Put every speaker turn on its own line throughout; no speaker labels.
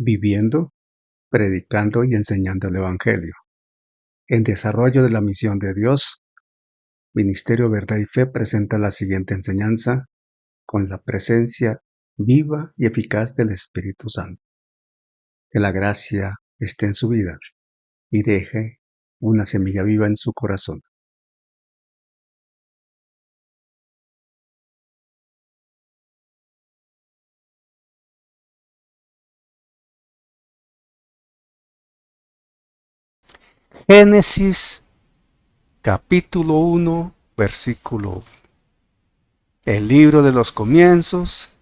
viviendo, predicando y enseñando el Evangelio. En desarrollo de la misión de Dios, Ministerio Verdad y Fe presenta la siguiente enseñanza con la presencia viva y eficaz del Espíritu Santo. Que la gracia esté en su vida y deje una semilla viva en su corazón.
Génesis capítulo 1, versículo 1. El libro de los comienzos,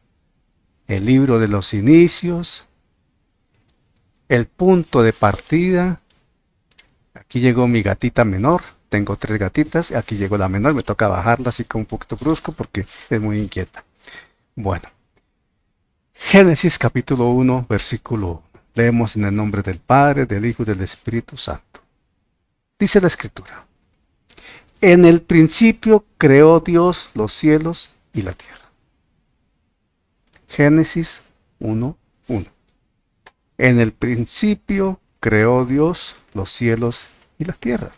el libro de los inicios, el punto de partida. Aquí llegó mi gatita menor, tengo 3 gatitas, aquí llegó la menor, me toca bajarla así como un poquito brusco porque es muy inquieta. Bueno, Génesis capítulo 1, versículo 1. Leemos en el nombre del Padre, del Hijo y del Espíritu Santo. Dice la Escritura: en el principio creó Dios los cielos y la tierra. Génesis 1, 1. En el principio creó Dios los cielos y la tierra.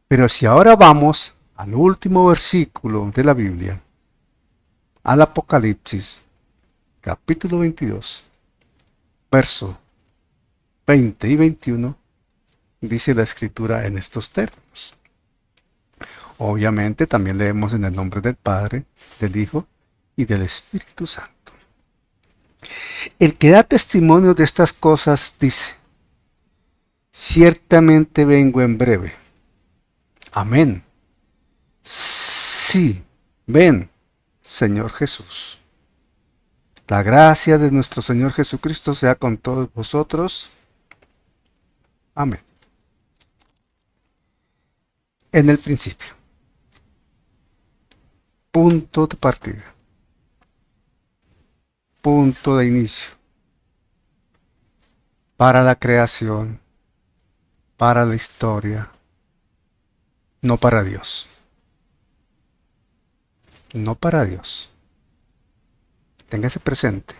Pero si ahora vamos al último versículo de la Biblia, al Apocalipsis, capítulo 22, verso 20 y 21, dice la Escritura en estos términos. Obviamente también leemos en el nombre del Padre, del Hijo y del Espíritu Santo. El que da testimonio de estas cosas dice: ciertamente vengo en breve. Amén. Sí, ven, Señor Jesús. La gracia de nuestro Señor Jesucristo sea con todos vosotros. Amén. En el principio. Punto de partida. Punto de inicio. Para la creación, para la historia, no para Dios. No para Dios. Téngase presente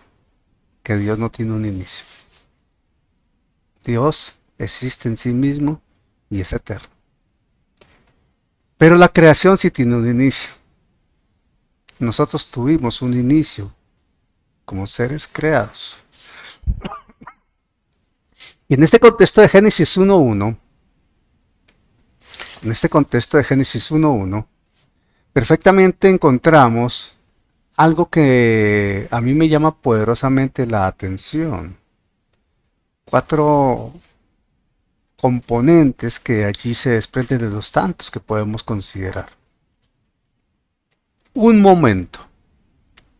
que Dios no tiene un inicio. Dios existe en sí mismo y es eterno. Pero la creación sí tiene un inicio. Nosotros tuvimos un inicio como seres creados. Y en este contexto de Génesis 1.1, perfectamente encontramos algo que a mí me llama poderosamente la atención. 4 componentes que allí se desprenden de los tantos que podemos considerar. Un momento,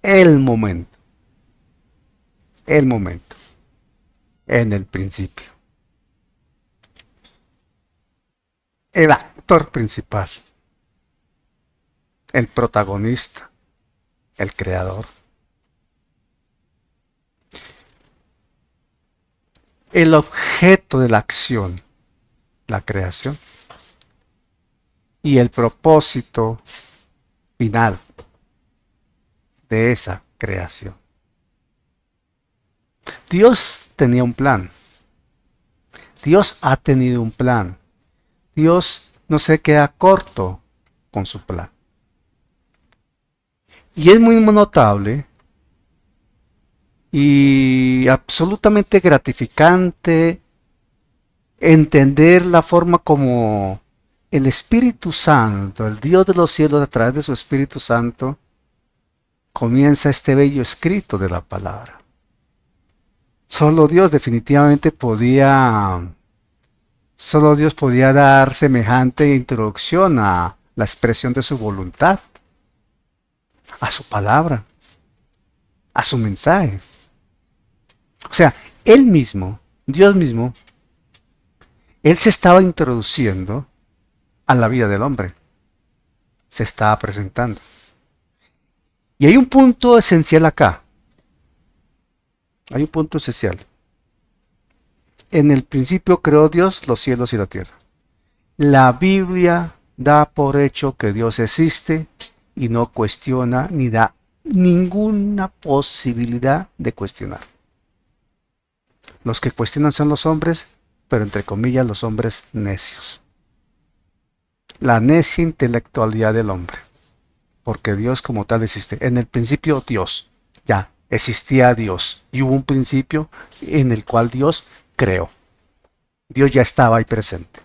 el momento, en el principio. El actor principal, el protagonista, el creador. El objeto de la acción, la creación. Y el propósito final de esa creación. Dios tenía un plan. Dios ha tenido un plan. Dios no se queda corto con su plan. Y es muy notable y absolutamente gratificante entender la forma como el Espíritu Santo, el Dios de los cielos, a través de su Espíritu Santo, comienza este bello escrito de la palabra. Solo Dios podía dar semejante introducción a la expresión de su voluntad, a su palabra, a su mensaje. O sea, Él mismo, Dios mismo, Él se estaba introduciendo a la vida del hombre. Se estaba presentando. Y hay un punto esencial acá. Hay un punto esencial. En el principio creó Dios los cielos y la tierra. La Biblia da por hecho que Dios existe y no cuestiona ni da ninguna posibilidad de cuestionar. Los que cuestionan son los hombres, pero entre comillas los hombres necios. La necia intelectualidad del hombre. Porque Dios como tal existe. En el principio Dios, ya, existía Dios. Y hubo un principio en el cual Dios creó. Dios ya estaba ahí presente.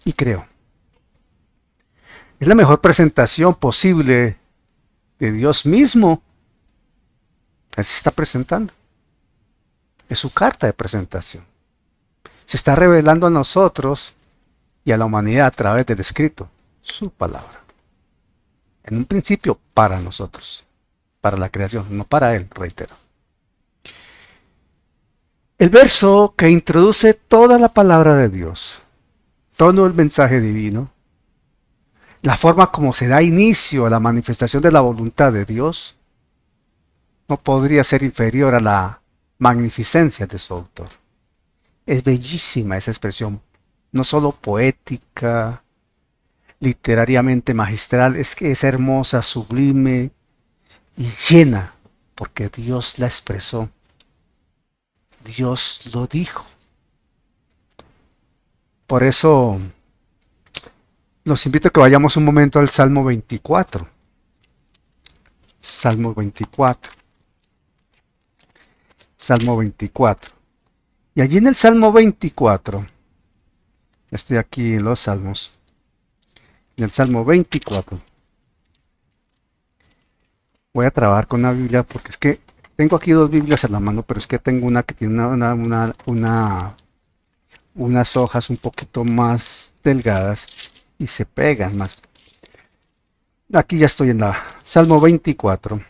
Y creó. Es la mejor presentación posible de Dios mismo. Él se está presentando. Es su carta de presentación. Se está revelando a nosotros y a la humanidad a través del escrito, su palabra. En un principio para nosotros, para la creación, no para Él, reitero. El verso que introduce toda la palabra de Dios, todo el mensaje divino, la forma como se da inicio a la manifestación de la voluntad de Dios, no podría ser inferior a la magnificencia de su autor. Es bellísima esa expresión, no solo poética, literariamente magistral, es que es hermosa, sublime y llena, porque Dios la expresó. Dios lo dijo. Por eso los invito a que vayamos un momento al Salmo 24. Salmo 24. Salmo 24. Y allí en el Salmo 24, estoy aquí en los Salmos, en el Salmo 24, voy a trabajar con una Biblia porque es que tengo aquí dos Biblias en la mano, pero es que tengo una que tiene unas hojas un poquito más delgadas y se pegan más. Aquí ya estoy en la Salmo 24,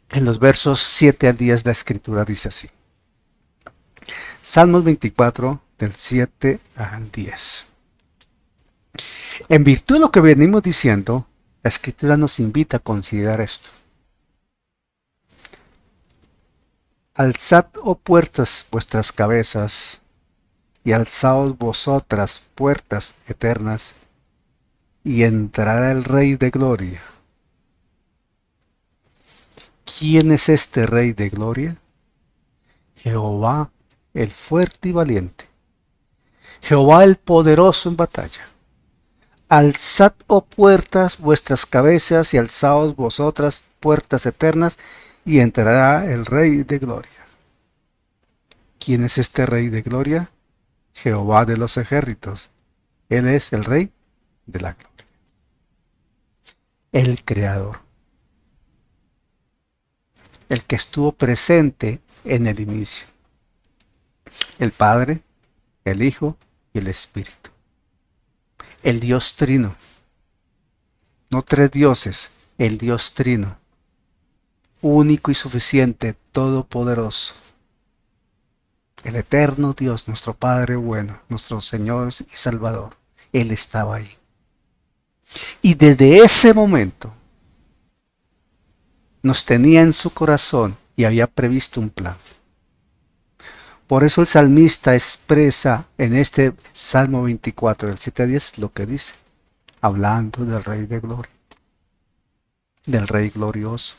en los versos 7 al 10 la escritura dice así. Salmos 24 del 7 al 10. En virtud de lo que venimos diciendo, la escritura nos invita a considerar esto. Alzad, oh puertas, vuestras cabezas, y alzaos vosotras, puertas eternas, y entrará el Rey de Gloria. ¿Quién es este Rey de Gloria? Jehová, el fuerte y valiente. Jehová, el poderoso en batalla. Alzad, oh puertas, vuestras cabezas, y alzaos vosotras, puertas eternas, y entrará el Rey de Gloria. ¿Quién es este Rey de Gloria? Jehová de los ejércitos. Él es el Rey de la Gloria. El Creador. El que estuvo presente en el inicio. El Padre, el Hijo y el Espíritu. El Dios Trino. No tres dioses, el Dios Trino. Único y suficiente, todopoderoso. El eterno Dios, nuestro Padre bueno, nuestro Señor y Salvador. Él estaba ahí. Y desde ese momento nos tenía en su corazón y había previsto un plan. Por eso el salmista expresa en este Salmo 24, del 7 a 10, lo que dice, hablando del Rey de Gloria, del Rey glorioso,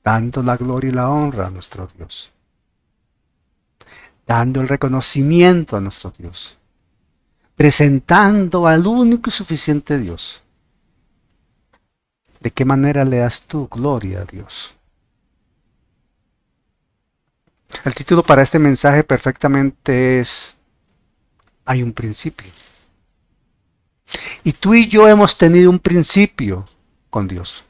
dando la gloria y la honra a nuestro Dios, dando el reconocimiento a nuestro Dios, presentando al único y suficiente Dios. ¿De qué manera le das tú gloria a Dios? El título para este mensaje perfectamente es Hay un principio. Y tú y yo hemos tenido un principio con Dios.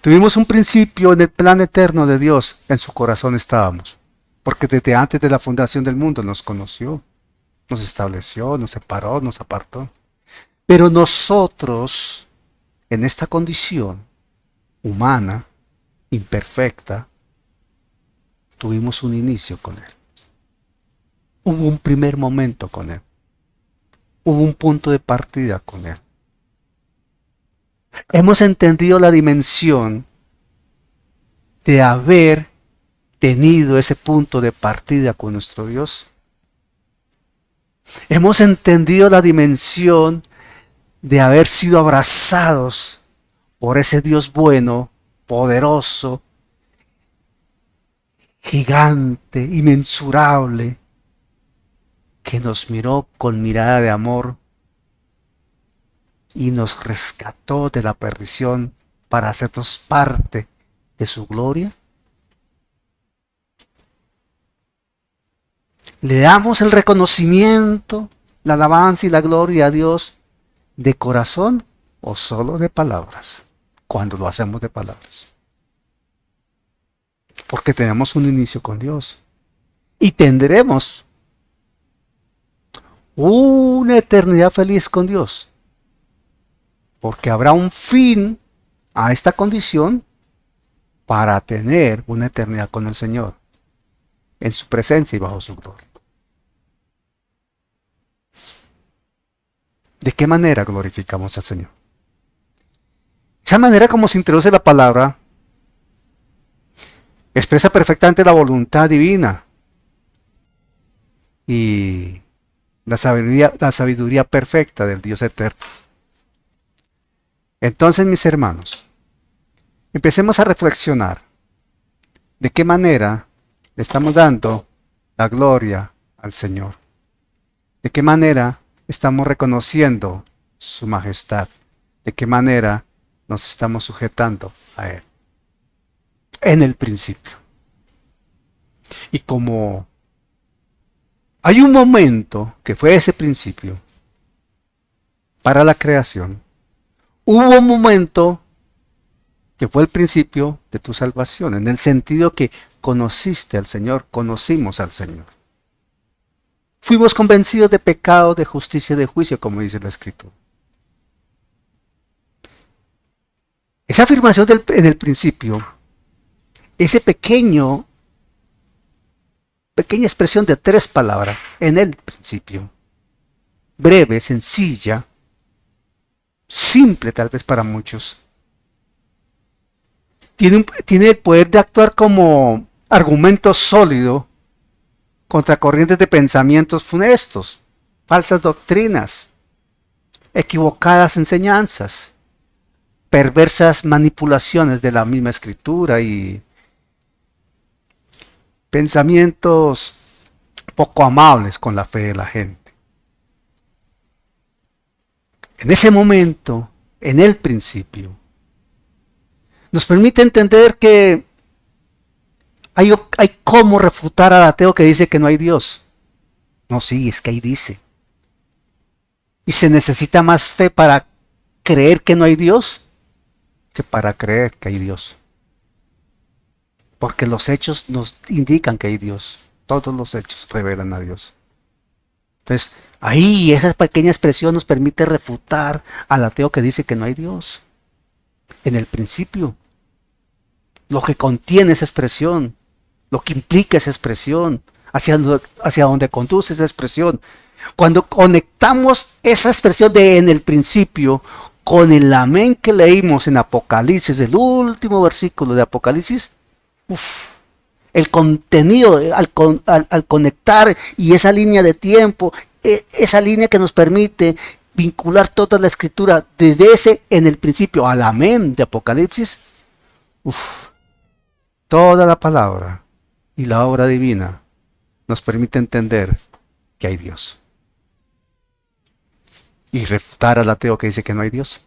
Tuvimos un principio en el plan eterno de Dios, en su corazón estábamos. Porque desde antes de la fundación del mundo nos conoció, nos estableció, nos separó, nos apartó. Pero nosotros, en esta condición humana, imperfecta, tuvimos un inicio con Él. Hubo un primer momento con Él. Hubo un punto de partida con Él. Hemos entendido la dimensión de haber tenido ese punto de partida con nuestro Dios. Hemos entendido la dimensión de haber sido abrazados por ese Dios bueno, poderoso, gigante, inmensurable, que nos miró con mirada de amor y nos rescató de la perdición para hacernos parte de su gloria? ¿Le damos el reconocimiento, la alabanza y la gloria a Dios de corazón o solo de palabras? Cuando lo hacemos de palabras. Porque tenemos un inicio con Dios. Y tendremos una eternidad feliz con Dios. Porque habrá un fin a esta condición para tener una eternidad con el Señor. En su presencia y bajo su gloria. ¿De qué manera glorificamos al Señor? Esa manera como se introduce la palabra expresa perfectamente la voluntad divina y la sabiduría perfecta del Dios eterno. Entonces, mis hermanos, empecemos a reflexionar de qué manera le estamos dando la gloria al Señor. De qué manera estamos reconociendo su majestad. De qué manera nos estamos sujetando a Él. En el principio. Y como hay un momento que fue ese principio para la creación, hubo un momento que fue el principio de tu salvación, en el sentido que conociste al Señor, conocimos al Señor. Fuimos convencidos de pecado, de justicia y de juicio, como dice la Escritura. Esa afirmación en el principio, ese pequeña expresión de 3 palabras, en el principio, breve, sencilla, simple tal vez para muchos, tiene el poder de actuar como argumento sólido contra corrientes de pensamientos funestos, falsas doctrinas, equivocadas enseñanzas, perversas manipulaciones de la misma Escritura y pensamientos poco amables con la fe de la gente. En ese momento, en el principio, nos permite entender que hay cómo refutar al ateo que dice que no hay Dios. No, sí, es que ahí dice. Y se necesita más fe para creer que no hay Dios que para creer que hay Dios. Porque los hechos nos indican que hay Dios. Todos los hechos revelan a Dios. Entonces, ahí esa pequeña expresión nos permite refutar al ateo que dice que no hay Dios. En el principio, lo que contiene esa expresión, lo que implica esa expresión, hacia donde conduce esa expresión. Cuando conectamos esa expresión de en el principio con el amén que leímos en Apocalipsis, el último versículo de Apocalipsis, el contenido al conectar y esa línea de tiempo, esa línea que nos permite vincular toda la Escritura desde ese en el principio al amén de Apocalipsis, toda la palabra y la obra divina nos permite entender que hay Dios. Y refutar al ateo que dice que no hay Dios.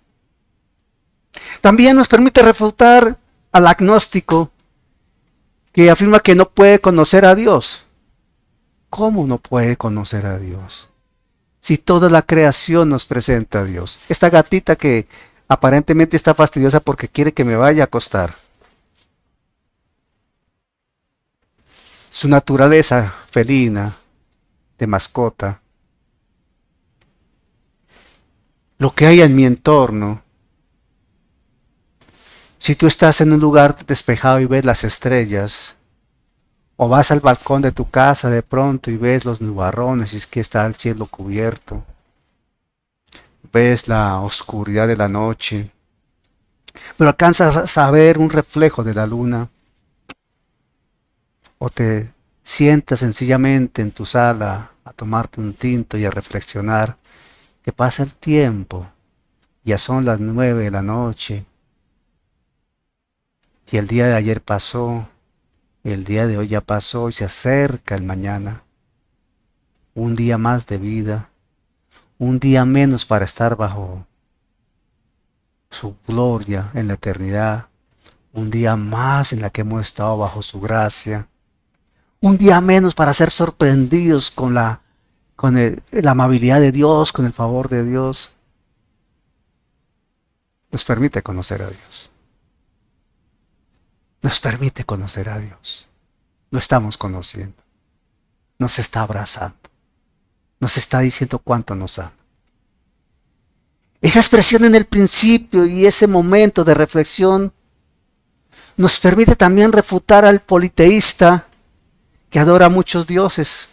También nos permite refutar al agnóstico que afirma que no puede conocer a Dios. ¿Cómo no puede conocer a Dios? Si toda la creación nos presenta a Dios. Esta gatita que aparentemente está fastidiosa porque quiere que me vaya a acostar. Su naturaleza felina, de mascota, lo que hay en mi entorno. Si tú estás en un lugar despejado y ves las estrellas, o vas al balcón de tu casa de pronto y ves los nubarrones y es que está el cielo cubierto, ves la oscuridad de la noche, pero alcanzas a ver un reflejo de la luna, o te sientas sencillamente en tu sala a tomarte un tinto y a reflexionar que pasa el tiempo, ya son las 9 de la noche y el día de ayer pasó El día de hoy ya pasó y se acerca el mañana. Un día más de vida, un día menos para estar bajo su gloria en la eternidad, un día más en la que hemos estado bajo su gracia, un día menos para ser sorprendidos con la amabilidad de Dios, con el favor de Dios. Nos permite conocer a Dios. Nos permite conocer a Dios. Lo estamos conociendo. Nos está abrazando. Nos está diciendo cuánto nos ama. Esa expresión en el principio y ese momento de reflexión nos permite también refutar al politeísta que adora a muchos dioses,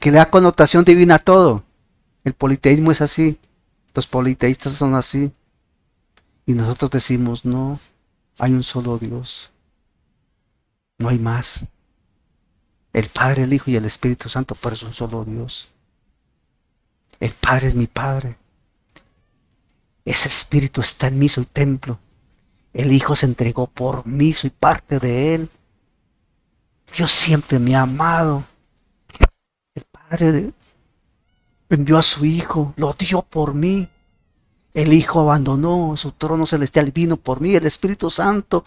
que le da connotación divina a todo. El politeísmo es así. Los politeístas son así. Y nosotros decimos, no, hay un solo Dios. No hay más. El Padre, el Hijo y el Espíritu Santo, pero es un solo Dios. El Padre es mi Padre. Ese Espíritu está en mí, soy templo. El Hijo se entregó por mí, soy parte de Él. Dios siempre me ha amado. El Padre envió a su Hijo, lo dio por mí. El Hijo abandonó su trono celestial, vino por mí. El Espíritu Santo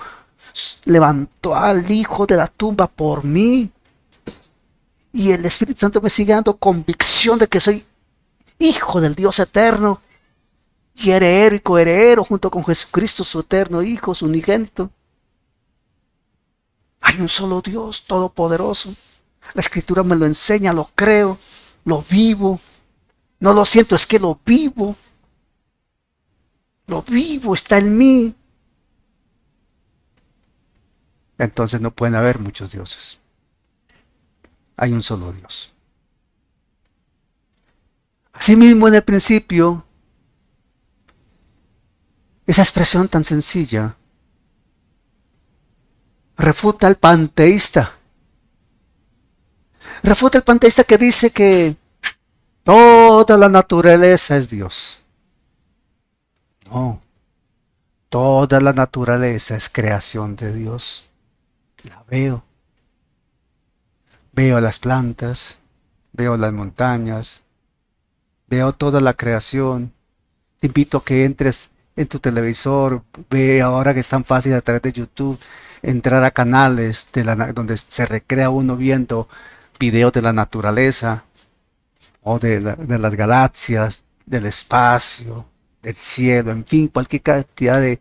levantó al Hijo de la tumba por mí. Y el Espíritu Santo me sigue dando convicción de que soy hijo del Dios eterno y heredero y coheredero junto con Jesucristo, su eterno Hijo, su unigénito. Hay un solo Dios todopoderoso. La Escritura me lo enseña, lo creo, lo vivo. No lo siento, es que lo vivo. Lo vivo, está en mí. Entonces no pueden haber muchos dioses. Hay un solo Dios. Asimismo, en el principio, esa expresión tan sencilla refuta al panteísta. Refuta al panteísta que dice que toda la naturaleza es Dios. No, toda la naturaleza es creación de Dios. La veo. Veo las plantas, veo las montañas, veo toda la creación. Te invito a que entres en tu televisor, ve ahora que es tan fácil a través de YouTube, entrar a canales donde se recrea uno viendo videos de la naturaleza, o de las galaxias, del espacio, del cielo, en fin, cualquier cantidad de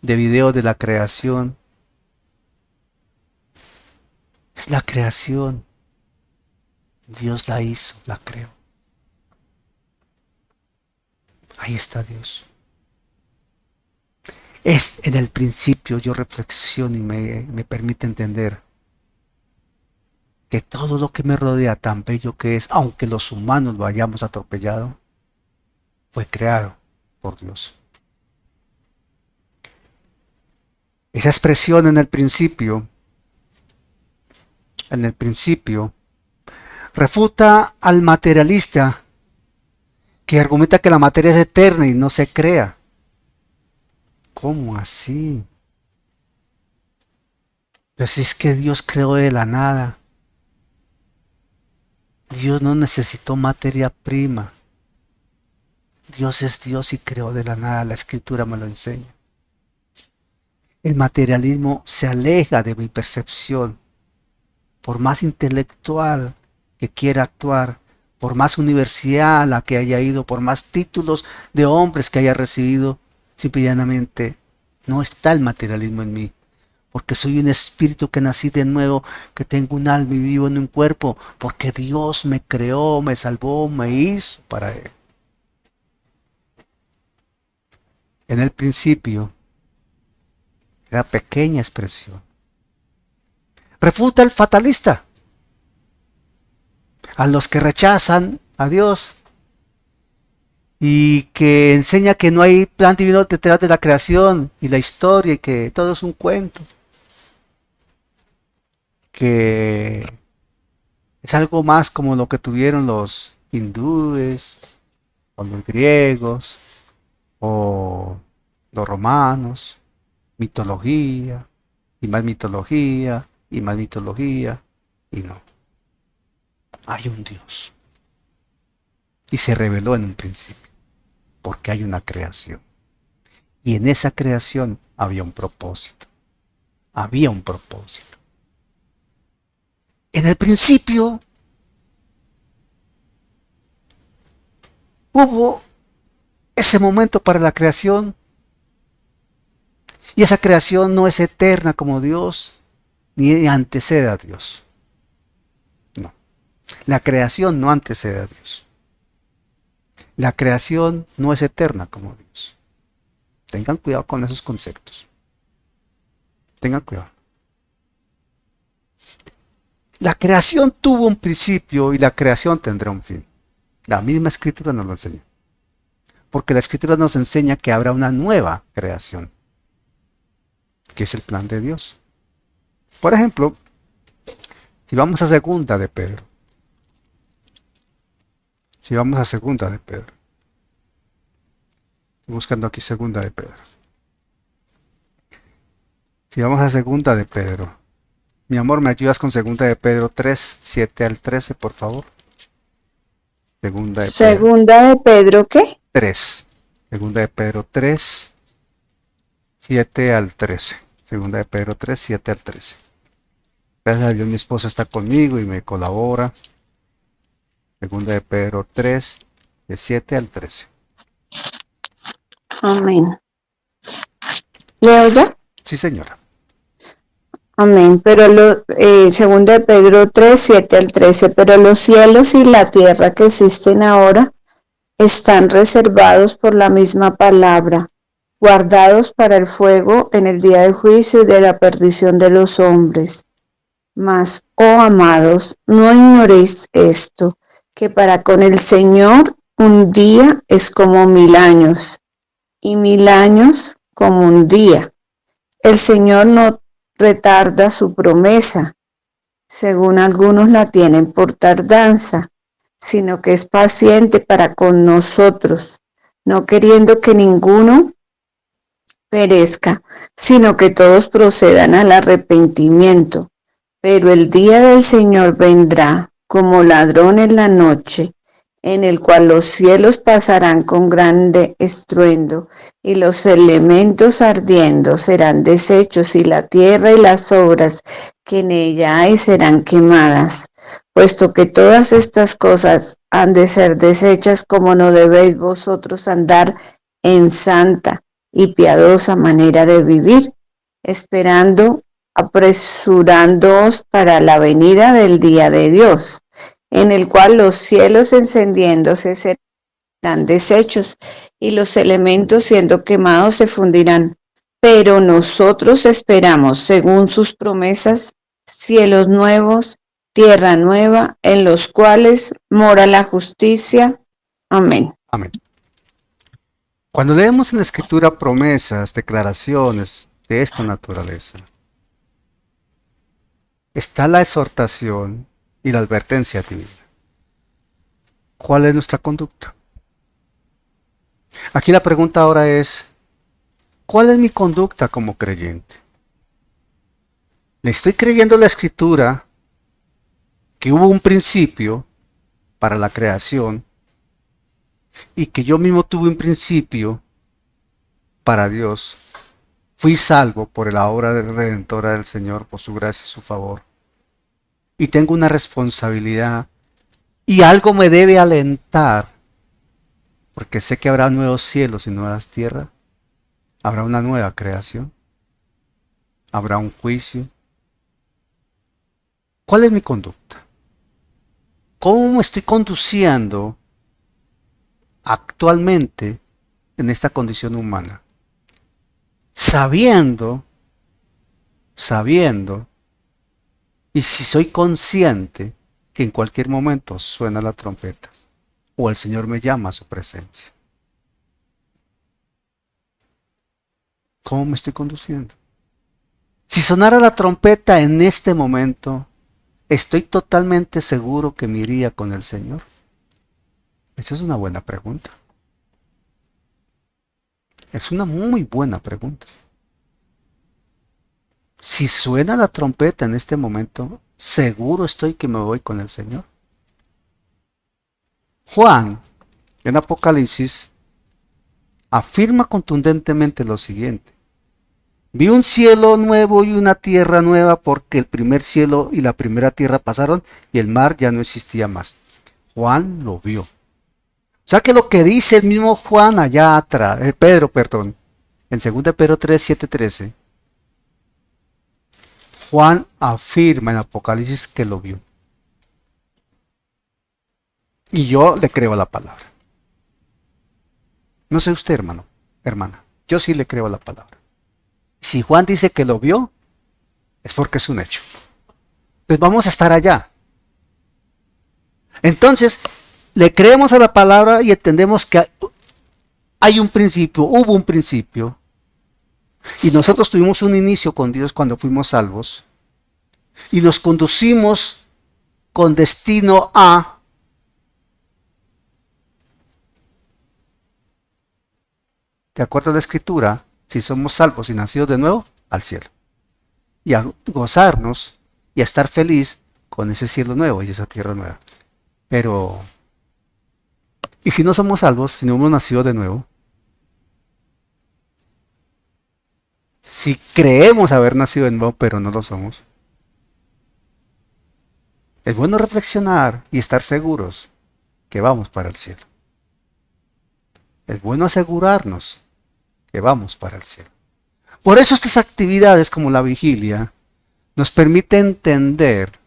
videos de la creación. Es la creación. Dios la hizo, la creó. Ahí está Dios. Es en el principio, yo reflexiono y me permite entender que todo lo que me rodea, tan bello que es, aunque los humanos lo hayamos atropellado, fue creado por Dios. Esa expresión en el principio, refuta al materialista que argumenta que la materia es eterna y no se crea. ¿Cómo así? Pero si es que Dios creó de la nada. Dios no necesitó materia prima. Dios es Dios y creó de la nada. La Escritura me lo enseña. El materialismo se aleja de mi percepción. Por más intelectual que quiera actuar, por más universidad a la que haya ido, por más títulos de hombres que haya recibido, simple y llanamente no está el materialismo en mí. Porque soy un espíritu que nací de nuevo, que tengo un alma y vivo en un cuerpo, porque Dios me creó, me salvó, me hizo para Él. En el principio, la pequeña expresión refuta al fatalista, a los que rechazan a Dios y que enseña que no hay plan divino detrás de la creación y la historia y que todo es un cuento, que es algo más como lo que tuvieron los hindúes o los griegos o los romanos, mitología, y más mitología, y más mitología, y no. Hay un Dios. Y se reveló en un principio, porque hay una creación. Y en esa creación había un propósito. Había un propósito. En el principio hubo ese momento para la creación. Y esa creación no es eterna como Dios, ni antecede a Dios. No. La creación no antecede a Dios. La creación no es eterna como Dios. Tengan cuidado con esos conceptos. Tengan cuidado. La creación tuvo un principio y la creación tendrá un fin. La misma escritura nos lo enseña. Porque la escritura nos enseña que habrá una nueva creación, que es el plan de Dios. Por ejemplo, si vamos a segunda de Pedro. Si vamos a segunda de Pedro. Estoy buscando aquí segunda de Pedro. Si vamos a segunda de Pedro. Mi amor, ¿me ayudas con segunda de Pedro 3, 7 al 13, por favor? Segunda de Pedro
Segunda de Pedro, ¿qué?
3. Segunda de Pedro 3, 7 al 13. Segunda de Pedro 3, 7 al 13. Gracias a Dios mi esposa está conmigo y me colabora. Segunda de Pedro 3, de 7 al 13.
Amén. ¿Leo ya?
Sí, señora.
Amén. Pero segunda de Pedro 3, 7 al 13. Pero los cielos y la tierra que existen ahora están reservados por la misma palabra, guardados para el fuego en el día del juicio y de la perdición de los hombres. Mas, oh amados, no ignoréis esto, que para con el Señor un día es como 1000 años, y 1000 años como un día. El Señor no retarda su promesa, según algunos la tienen por tardanza, sino que es paciente para con nosotros, no queriendo que ninguno perezca, sino que todos procedan al arrepentimiento. Pero el día del Señor vendrá como ladrón en la noche, en el cual los cielos pasarán con grande estruendo, y los elementos ardiendo serán deshechos, y la tierra y las obras que en ella hay serán quemadas. Puesto que todas estas cosas han de ser deshechas, como no debéis vosotros andar en santa y piadosa manera de vivir, esperando, apresurándoos para la venida del día de Dios, en el cual los cielos encendiéndose serán deshechos y los elementos siendo quemados se fundirán. Pero nosotros esperamos, según sus promesas, cielos nuevos, tierra nueva, en los cuales mora la justicia. Amén.
Amén. Cuando leemos en la Escritura promesas, declaraciones de esta naturaleza, está la exhortación y la advertencia divina. ¿Cuál es nuestra conducta? Aquí la pregunta ahora es, ¿cuál es mi conducta como creyente? ¿Le estoy creyendo a la Escritura que hubo un principio para la creación y que yo mismo tuve un principio para Dios? Fui salvo por la obra redentora del Señor, por su gracia y su favor. Y tengo una responsabilidad y algo me debe alentar, porque sé que habrá nuevos cielos y nuevas tierras. Habrá una nueva creación. Habrá un juicio. ¿Cuál es mi conducta? ¿Cómo me estoy conduciendo actualmente en esta condición humana? Sabiendo, y si soy consciente que en cualquier momento suena la trompeta o el Señor me llama a su presencia. ¿Cómo me estoy conduciendo? Si sonara la trompeta en este momento, ¿estoy totalmente seguro que me iría con el Señor? Esa es una buena pregunta. Es una muy buena pregunta. Si suena la trompeta en este momento, seguro estoy que me voy con el Señor. Juan, en Apocalipsis, afirma contundentemente lo siguiente. Vi un cielo nuevo y una tierra nueva porque el primer cielo y la primera tierra pasaron y el mar ya no existía más. Juan lo vio. O sea que lo que dice el mismo Juan allá atrás, Pedro, perdón, en 2 Pedro 3, 7, 13, Juan afirma en Apocalipsis que lo vio. Y yo le creo a la palabra. No sé usted, hermano, hermana, yo sí le creo a la palabra. Si Juan dice que lo vio, es porque es un hecho. Pues vamos a estar allá. Entonces, le creemos a la palabra y entendemos que hay un principio, hubo un principio. Y nosotros tuvimos un inicio con Dios cuando fuimos salvos. Y nos conducimos con destino a... De acuerdo a la Escritura, si somos salvos y nacidos de nuevo, al cielo. Y a gozarnos y a estar feliz con ese cielo nuevo y esa tierra nueva. Pero, ¿y si no somos salvos, si no hemos nacido de nuevo? Si creemos haber nacido de nuevo, pero no lo somos. Es bueno reflexionar y estar seguros que vamos para el cielo. Es bueno asegurarnos que vamos para el cielo. Por eso estas actividades como la vigilia nos permiten entender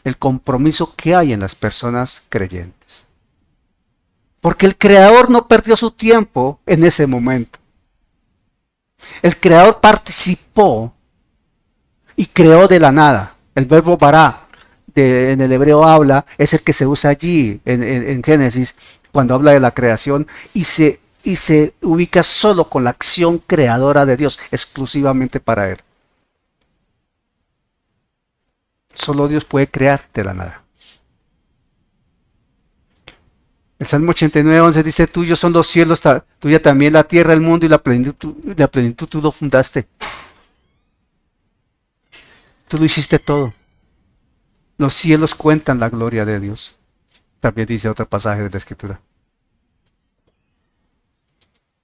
el compromiso que hay en las personas creyentes. Porque el Creador no perdió su tiempo en ese momento. El Creador participó y creó de la nada. El verbo bará, en el hebreo habla, es el que se usa allí en Génesis cuando habla de la creación y se ubica solo con la acción creadora de Dios, exclusivamente para Él. Solo Dios puede crear de la nada. El Salmo 89, 11 dice, tuyos son los cielos, tuya también la tierra, el mundo y la plenitud tú lo fundaste. Tú lo hiciste todo. Los cielos cuentan la gloria de Dios. También dice otro pasaje de la Escritura.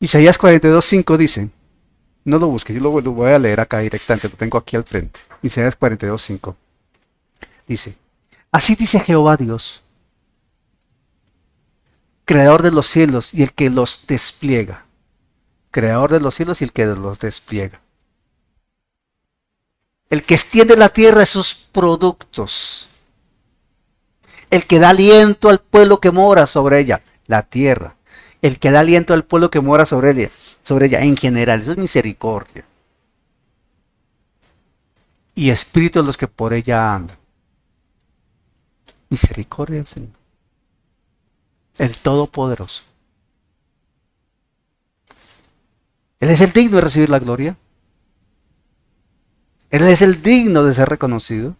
Isaías 42, 5 dice, no lo busques, yo lo voy a leer acá directamente, lo tengo aquí al frente. Isaías 42, 5. Dice, así dice Jehová Dios, creador de los cielos y el que los despliega. Creador de los cielos y el que los despliega. El que extiende la tierra y sus productos. El que da aliento al pueblo que mora sobre ella, la tierra. El que da aliento al pueblo que mora sobre ella en general. Eso es misericordia. Y espíritu de los que por ella andan. Misericordia del Señor. El Todopoderoso. Él es el digno de recibir la gloria. Él es el digno de ser reconocido.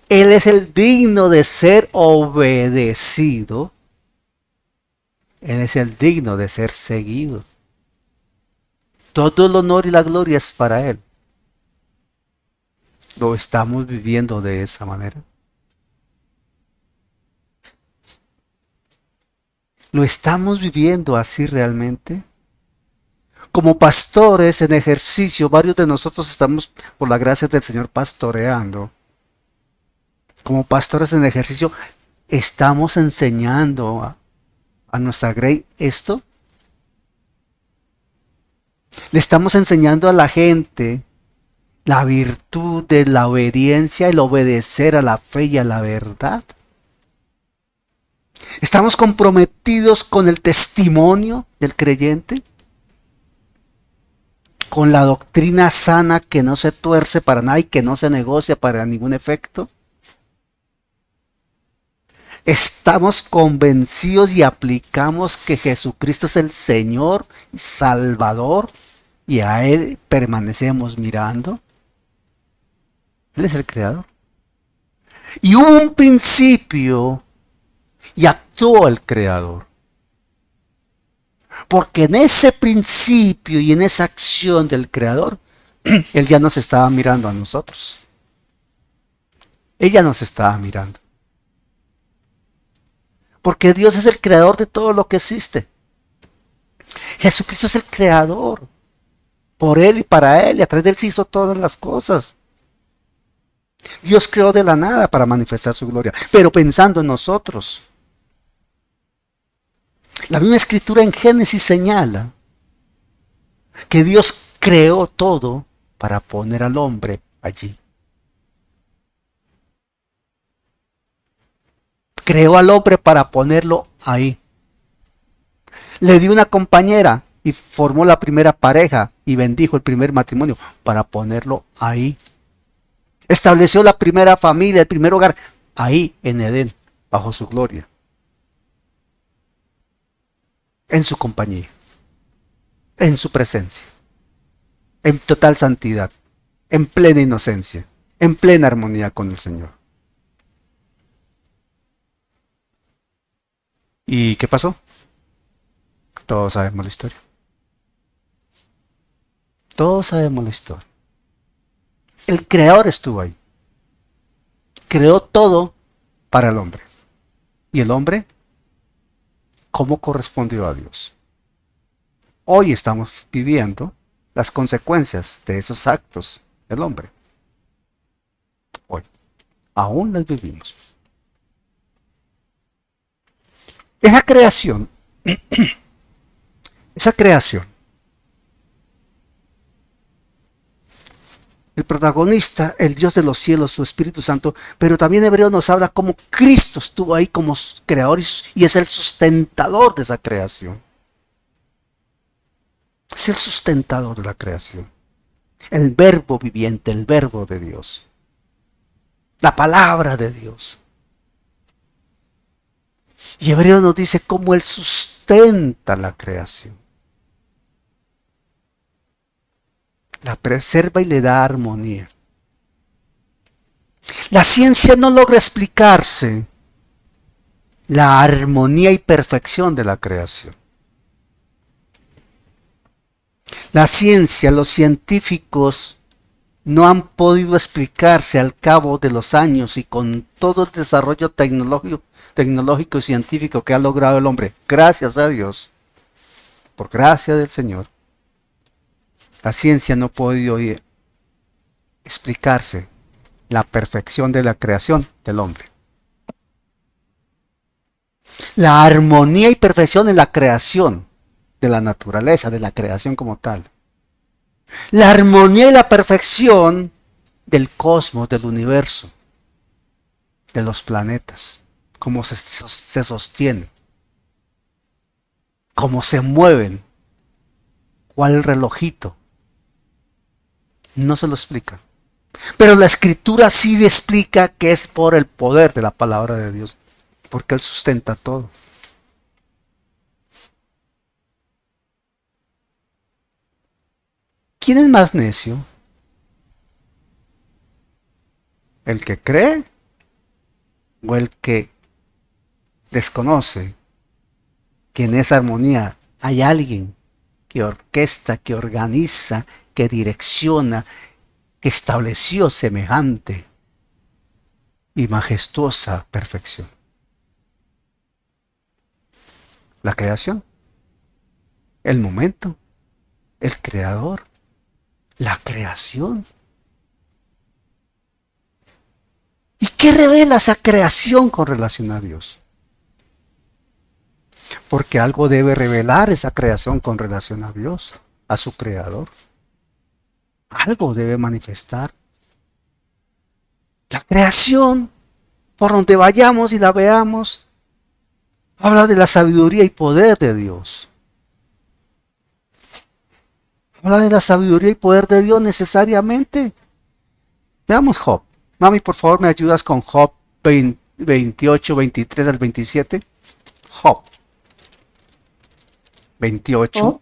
Él es el digno de ser obedecido. Él es el digno de ser seguido. Todo el honor y la gloria es para Él. ¿Lo estamos viviendo de esa manera? ¿Lo estamos viviendo así realmente? Como pastores en ejercicio, varios de nosotros estamos, por la gracia del Señor, pastoreando. Como pastores en ejercicio, estamos enseñando a nuestra grey esto. Le estamos enseñando a la gente la virtud de la obediencia, el obedecer a la fe y a la verdad. ¿Estamos comprometidos con el testimonio del creyente? ¿Con la doctrina sana que no se tuerce para nada y que no se negocia para ningún efecto? ¿Estamos convencidos y aplicamos que Jesucristo es el Señor y Salvador y a Él permanecemos mirando? Él es el Creador. Y hubo un principio y actuó el Creador. Porque en ese principio y en esa acción del Creador, Él ya nos estaba mirando a nosotros. Ella nos estaba mirando. Porque Dios es el creador de todo lo que existe. Jesucristo es el creador. Por Él y para Él, y a través de Él se hizo todas las cosas. Dios creó de la nada para manifestar su gloria, pero pensando en nosotros. La misma escritura en Génesis señala que Dios creó todo para poner al hombre allí. Creó al hombre para ponerlo ahí. Le dio una compañera y formó la primera pareja y bendijo el primer matrimonio para ponerlo ahí. Estableció la primera familia, el primer hogar, ahí en Edén, bajo su gloria. En su compañía, en su presencia, en total santidad, en plena inocencia, en plena armonía con el Señor. ¿Y qué pasó? Todos sabemos la historia. Todos sabemos la historia. El Creador estuvo ahí. Creó todo para el hombre. ¿Y el hombre? ¿Cómo correspondió a Dios? Hoy estamos viviendo las consecuencias de esos actos del hombre. Hoy. Aún las vivimos. Esa creación, el protagonista, el Dios de los cielos, su Espíritu Santo, pero también Hebreo nos habla cómo Cristo estuvo ahí como creador y es el sustentador de esa creación. Es el sustentador de la creación. El verbo viviente, el verbo de Dios. La palabra de Dios. Y Hebreo nos dice cómo Él sustenta la creación. La preserva y le da armonía. La ciencia no logra explicarse la armonía y perfección de la creación. La ciencia, los científicos no han podido explicarse al cabo de los años y con todo el desarrollo tecnológico y científico que ha logrado el hombre, gracias a Dios, por gracia del Señor. La ciencia no ha podido explicarse la perfección de la creación del hombre. La armonía y perfección en la creación de la naturaleza, de la creación como tal. La armonía y la perfección del cosmos, del universo, de los planetas. Cómo se sostienen. Cómo se mueven. ¿Cuál relojito? No se lo explica. Pero la escritura sí explica que es por el poder de la palabra de Dios. Porque Él sustenta todo. ¿Quién es más necio? ¿El que cree o el que desconoce que en esa armonía hay alguien que orquesta, que organiza, que direcciona, que estableció semejante y majestuosa perfección? La creación, el momento, el creador, la creación. ¿Y qué revela esa creación con relación a Dios? Porque algo debe revelar esa creación con relación a Dios, a su creador. Algo debe manifestar. La creación, por donde vayamos y la veamos, habla de la sabiduría y poder de Dios. Habla de la sabiduría y poder de Dios necesariamente. Veamos Job. Mami, por favor, ¿me ayudas con Job 28, 23 al 27? Job 28,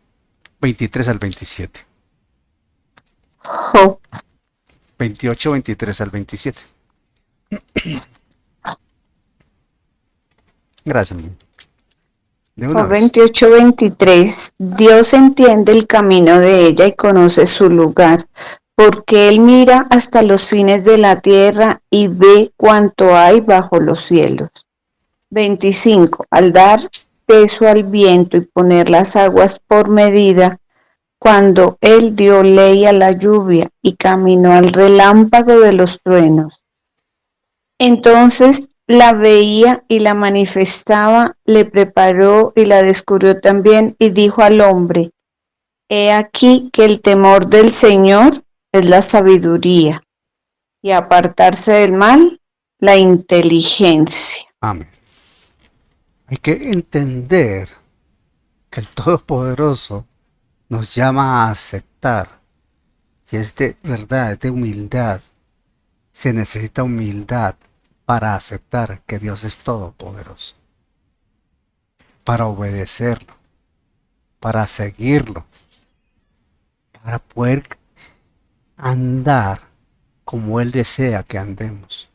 23 al 27.
Job
28, 23 al 27. Gracias, mami. De una
Job
vez.
28:23. Dios entiende el camino de ella y conoce su lugar, porque Él mira hasta los fines de la tierra y ve cuánto hay bajo los cielos. 25. Al dar peso al viento y poner las aguas por medida, cuando Él dio ley a la lluvia y caminó al relámpago de los truenos. Entonces la veía y la manifestaba, le preparó y la descubrió también, y dijo al hombre: He aquí que el temor del Señor es la sabiduría, y apartarse del mal, la inteligencia.
Amén. Hay que entender que el Todopoderoso nos llama a aceptar, y es de verdad, es de humildad. Se necesita humildad para aceptar que Dios es todopoderoso, para obedecerlo, para seguirlo, para poder andar como Él desea que andemos,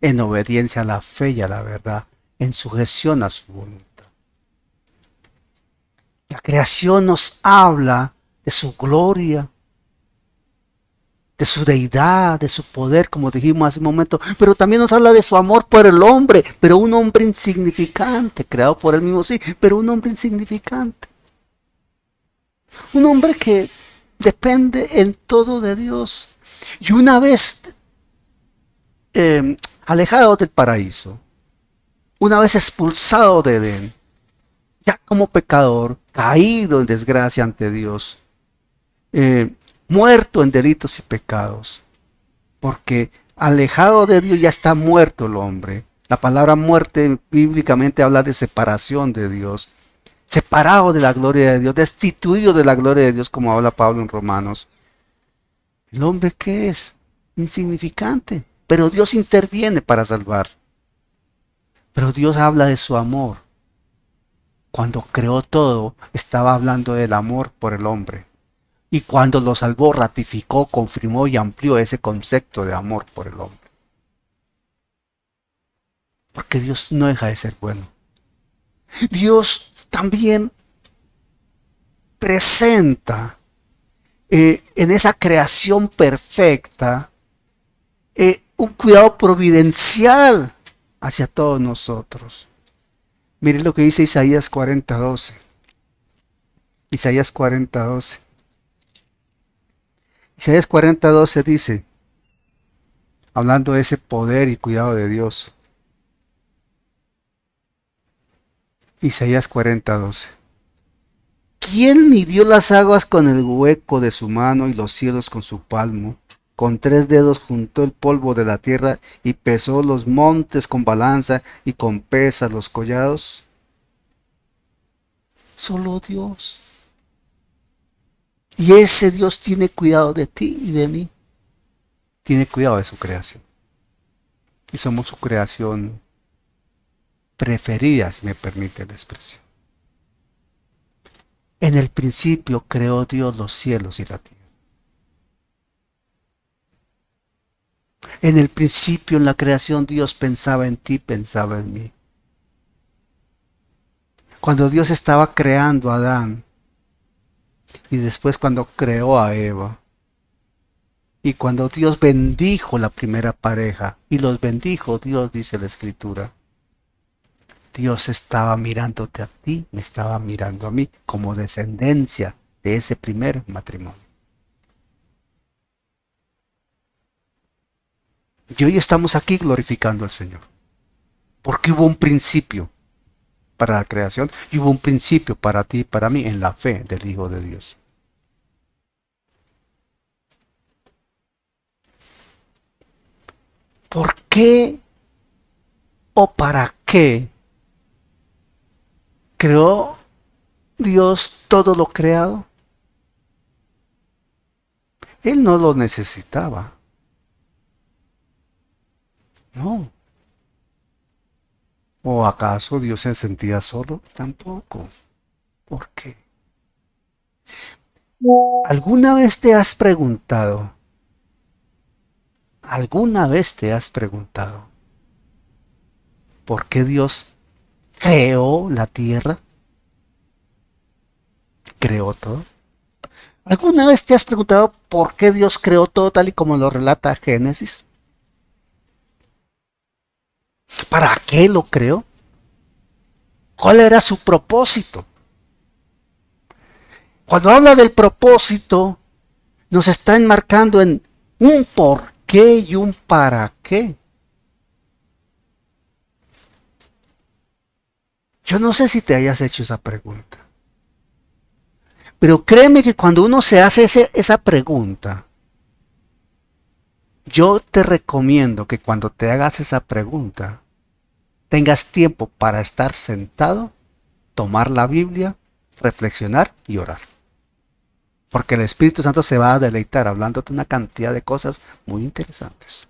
en obediencia a la fe y a la verdad, en sujeción a su voluntad. La creación nos habla de su gloria, de su deidad, de su poder, como dijimos hace un momento, pero también nos habla de su amor por el hombre, pero un hombre insignificante, creado por él mismo, sí, pero un hombre insignificante. Un hombre que depende en todo de Dios. Y una vez alejado del paraíso, una vez expulsado de Edén, ya como pecador, caído en desgracia ante Dios, muerto en delitos y pecados, porque alejado de Dios ya está muerto el hombre. La palabra muerte bíblicamente habla de separación de Dios, separado de la gloria de Dios, destituido de la gloria de Dios, como habla Pablo en Romanos. ¿El hombre qué es? Insignificante, pero Dios interviene para salvar. Pero Dios habla de su amor. Cuando creó todo, estaba hablando del amor por el hombre. Y cuando lo salvó, ratificó, confirmó y amplió ese concepto de amor por el hombre. Porque Dios no deja de ser bueno. Dios también presenta en esa creación perfecta un cuidado providencial hacia todos nosotros. Miren lo que dice Isaías 40:12. Isaías 40:12. Isaías 40:12 dice, hablando de ese poder y cuidado de Dios. Isaías 40:12. ¿Quién midió las aguas con el hueco de su mano y los cielos con su palmo? Con 3 dedos juntó el polvo de la tierra y pesó los montes con balanza y con pesas los collados. Solo Dios. Y ese Dios tiene cuidado de ti y de mí. Tiene cuidado de su creación. Y somos su creación preferida, si me permite la expresión. En el principio creó Dios los cielos y la tierra. En el principio, en la creación, Dios pensaba en ti, pensaba en mí. Cuando Dios estaba creando a Adán, y después cuando creó a Eva, y cuando Dios bendijo la primera pareja, y los bendijo Dios, dice la Escritura, Dios estaba mirándote a ti, me estaba mirando a mí, como descendencia de ese primer matrimonio. Y hoy estamos aquí glorificando al Señor, porque hubo un principio para la creación y hubo un principio para ti y para mí en la fe del Hijo de Dios. ¿Por qué o para qué creó Dios todo lo creado? Él no lo necesitaba. No. ¿O acaso Dios se sentía solo? Tampoco. ¿Por qué? ¿Alguna vez te has preguntado? ¿Alguna vez te has preguntado por qué Dios creó la tierra? ¿Creó todo? ¿Alguna vez te has preguntado por qué Dios creó todo tal y como lo relata Génesis? ¿Para qué lo creó? ¿Cuál era su propósito? Cuando habla del propósito, nos está enmarcando en un por qué y un para qué. Yo no sé si te hayas hecho esa pregunta. Pero créeme que cuando uno se hace esa pregunta, yo te recomiendo que cuando te hagas esa pregunta, tengas tiempo para estar sentado, tomar la Biblia, reflexionar y orar. Porque el Espíritu Santo se va a deleitar hablándote una cantidad de cosas muy interesantes.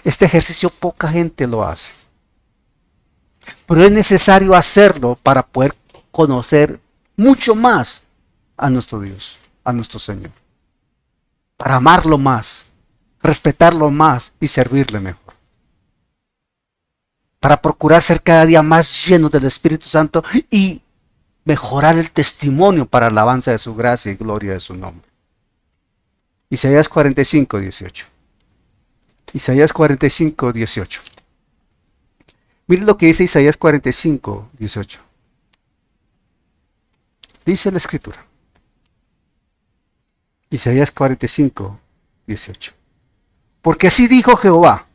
Este ejercicio poca gente lo hace. Pero es necesario hacerlo para poder conocer mucho más a nuestro Dios, a nuestro Señor. Para amarlo más, respetarlo más y servirle mejor. Para procurar ser cada día más llenos del Espíritu Santo y mejorar el testimonio para alabanza de su gracia y gloria de su nombre. Isaías 45, 18. Isaías 45, 18. Miren lo que dice Isaías 45, 18. Dice la Escritura. Isaías 45, 18. Porque así dijo Jehová.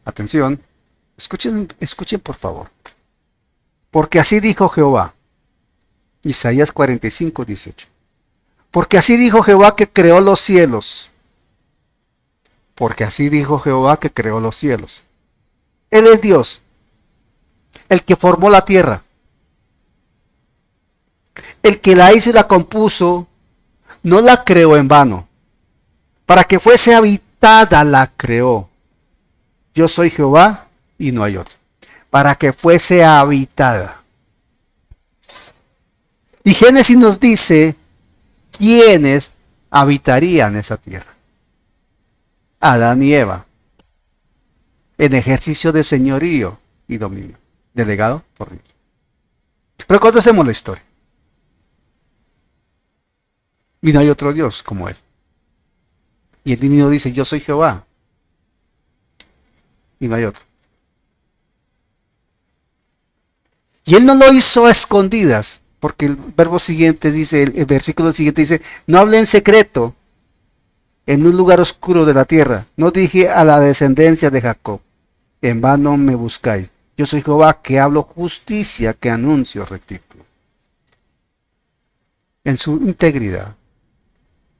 Atención, escuchen por favor. Porque así dijo Jehová. Isaías 45, 18. Porque así dijo Jehová que creó los cielos. Porque así dijo Jehová que creó los cielos. Él es Dios, el que formó la tierra. El que la hizo y la compuso, no la creó en vano. Para que fuese habitada la creó. Yo soy Jehová y no hay otro. Para que fuese habitada. Y Génesis nos dice quiénes habitarían esa tierra. Adán y Eva. En ejercicio de señorío y dominio. Delegado por Dios. Pero conocemos la historia. Y no hay otro Dios como Él. Y el divino dice, yo soy Jehová. Y no hay otro. Y Él no lo hizo a escondidas. Porque el verbo siguiente dice, el versículo siguiente dice, no hablé en secreto en un lugar oscuro de la tierra. No dije a la descendencia de Jacob, en vano me buscáis. Yo soy Jehová que hablo justicia, que anuncio rectitud. En su integridad,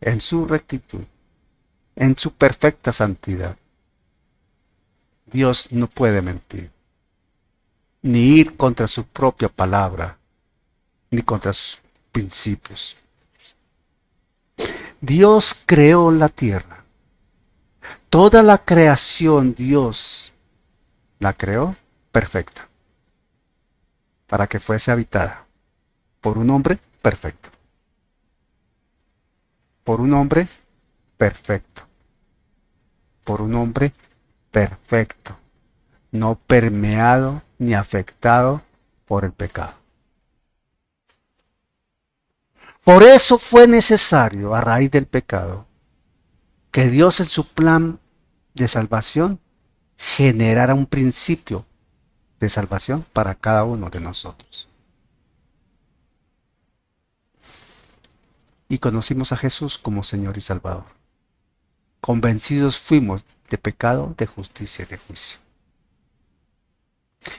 en su rectitud, en su perfecta santidad. Dios no puede mentir, ni ir contra su propia palabra, ni contra sus principios. Dios creó la tierra. Toda la creación Dios la creó perfecta, para que fuese habitada por un hombre perfecto. Por un hombre perfecto. Por un hombre perfecto. No permeado ni afectado por el pecado. Por eso fue necesario, a raíz del pecado, que Dios en su plan de salvación generara un principio de salvación para cada uno de nosotros. Y conocimos a Jesús como Señor y Salvador. Convencidos fuimos de pecado, de justicia y de juicio.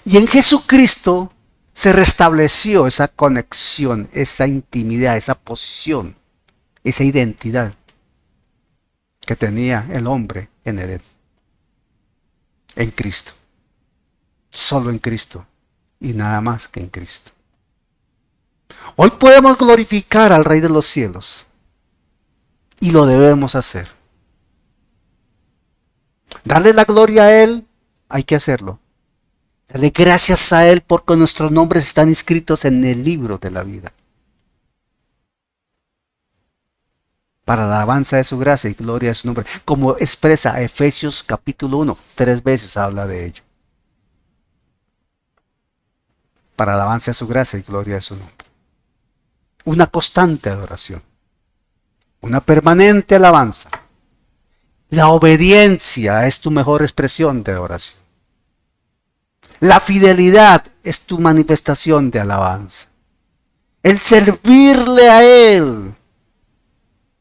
Y en Jesucristo se restableció esa conexión, esa intimidad, esa posición, esa identidad que tenía el hombre en Edén. En Cristo. Solo en Cristo. Y nada más que en Cristo. Hoy podemos glorificar al Rey de los cielos. Y lo debemos hacer. Darle la gloria a Él, hay que hacerlo. Darle gracias a Él porque nuestros nombres están inscritos en el libro de la vida. Para la alabanza de su gracia y gloria de su nombre. Como expresa Efesios capítulo 1, 3 veces habla de ello. Para la alabanza de su gracia y gloria de su nombre. una constante adoración, una permanente alabanza. La obediencia es tu mejor expresión de adoración. La fidelidad es tu manifestación de alabanza. El servirle a Él.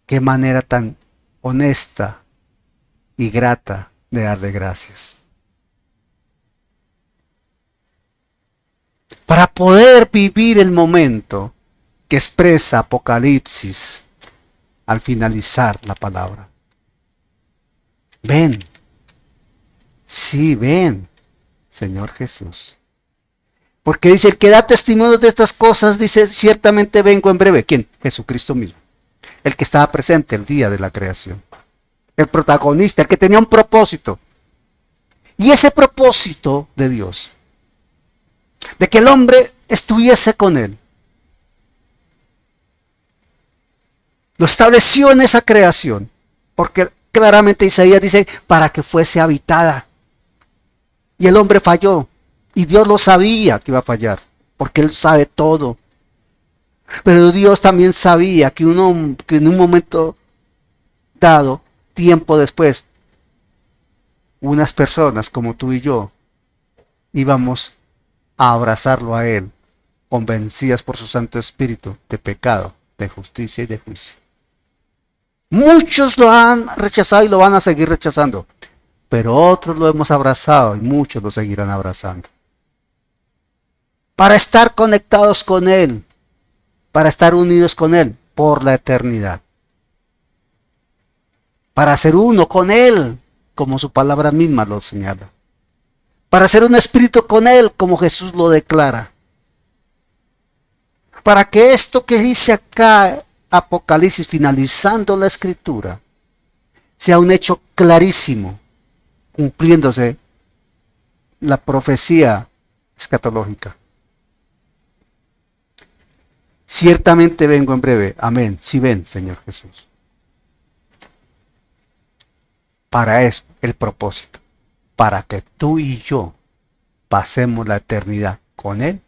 Qué manera tan honesta y grata de darle gracias. Para poder vivir el momento que expresa Apocalipsis al finalizar la palabra. Ven. Sí, ven, Señor Jesús. Porque dice, el que da testimonio de estas cosas, dice, ciertamente vengo en breve. ¿Quién? Jesucristo mismo. El que estaba presente el día de la creación. El protagonista, el que tenía un propósito. Y ese propósito de Dios, de que el hombre estuviese con él, lo estableció en esa creación. Porque claramente Isaías dice, para que fuese habitada. Y el hombre falló. Y Dios lo sabía que iba a fallar, porque Él sabe todo. Pero Dios también sabía que en un momento dado, tiempo después, unas personas como tú y yo íbamos a abrazarlo a Él, convencidas por su Santo Espíritu de pecado, de justicia y de juicio. Muchos lo han rechazado y lo van a seguir rechazando, pero otros lo hemos abrazado y muchos lo seguirán abrazando. Para estar conectados con Él, para estar unidos con Él por la eternidad. Para ser uno con Él, como su palabra misma lo señala. Para ser un espíritu con Él, como Jesús lo declara. Para que esto que dice acá Apocalipsis, finalizando la escritura, sea un hecho clarísimo, cumpliéndose la profecía escatológica. Ciertamente vengo en breve. Amén. Si ven, Señor Jesús. Para eso, el propósito. Para que tú y yo pasemos la eternidad con Él,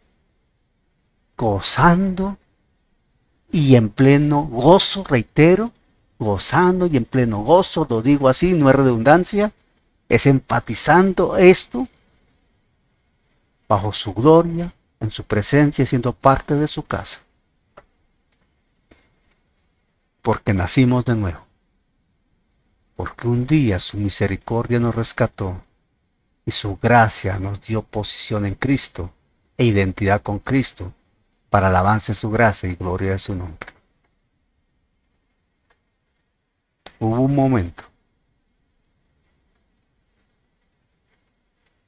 gozando y en pleno gozo, reitero, gozando y en pleno gozo, lo digo así, no es redundancia, es enfatizando esto bajo su gloria, en su presencia y siendo parte de su casa. Porque nacimos de nuevo, porque un día su misericordia nos rescató y su gracia nos dio posición en Cristo e identidad con Cristo para alabanza de su gracia y gloria de su nombre. Hubo un momento,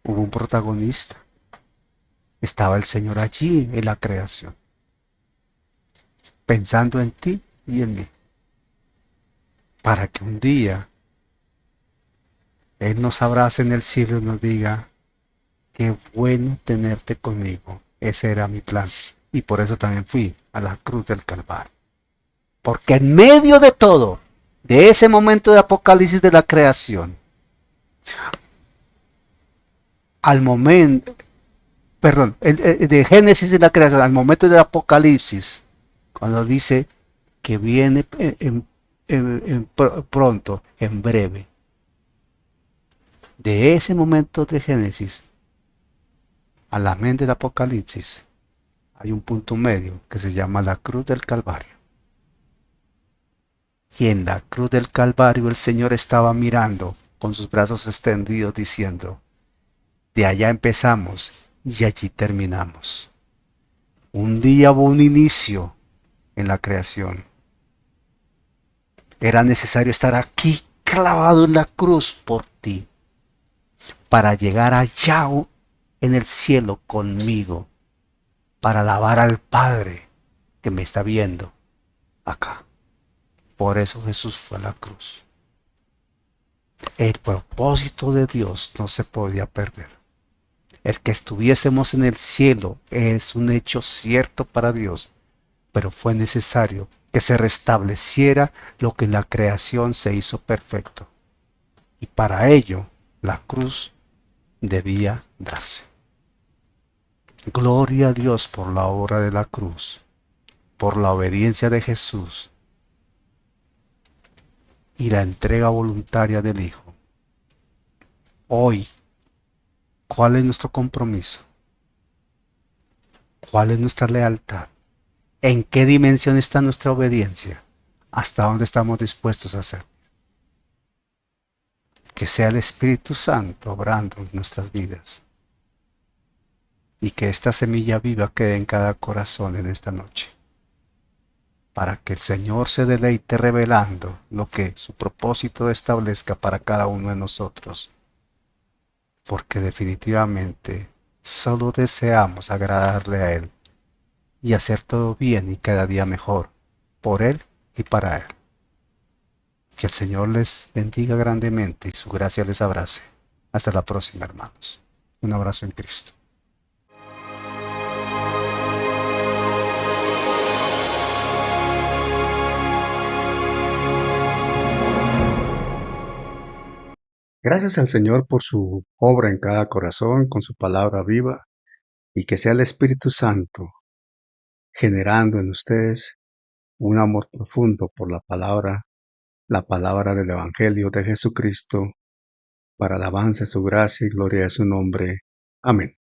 hubo un protagonista, estaba el Señor allí en la creación, pensando en ti y en mí. Para que un día Él nos abrace en el cielo y nos diga, qué bueno tenerte conmigo. Ese era mi plan. Y por eso también fui a la cruz del Calvario. Porque en medio de todo, de ese momento de Apocalipsis de la creación, al momento, de Génesis de la creación, al momento del Apocalipsis, cuando dice que viene pronto, en breve. De ese momento de Génesis a la mente del Apocalipsis hay un punto medio que se llama la cruz del Calvario. Y en la cruz del Calvario el Señor estaba mirando con sus brazos extendidos diciendo, de allá empezamos y allí terminamos. Un día hubo un inicio en la creación. Era necesario estar aquí clavado en la cruz por ti, para llegar allá en el cielo conmigo, para alabar al Padre que me está viendo acá. Por eso Jesús fue a la cruz. El propósito de Dios no se podía perder. El que estuviésemos en el cielo es un hecho cierto para Dios, pero fue necesario que se restableciera lo que en la creación se hizo perfecto. Y para ello la cruz debía darse. Gloria a Dios por la obra de la cruz. por la obediencia de Jesús y la entrega voluntaria del Hijo. Hoy, ¿cuál es nuestro compromiso? ¿Cuál es nuestra lealtad? ¿En qué dimensión está nuestra obediencia? ¿Hasta dónde estamos dispuestos a hacer? Que sea el Espíritu Santo obrando en nuestras vidas y que esta semilla viva quede en cada corazón en esta noche, para que el Señor se deleite revelando lo que su propósito establezca para cada uno de nosotros, porque definitivamente solo deseamos agradarle a Él y hacer todo bien y cada día mejor, por Él y para Él. Que el Señor les bendiga grandemente y su gracia les abrace. Hasta la próxima, hermanos. Un abrazo en Cristo.
Gracias al Señor por su obra en cada corazón, con su palabra viva, y que sea el Espíritu Santo generando en ustedes un amor profundo por la palabra del Evangelio de Jesucristo, para alabanza de su gracia y gloria de su nombre. Amén.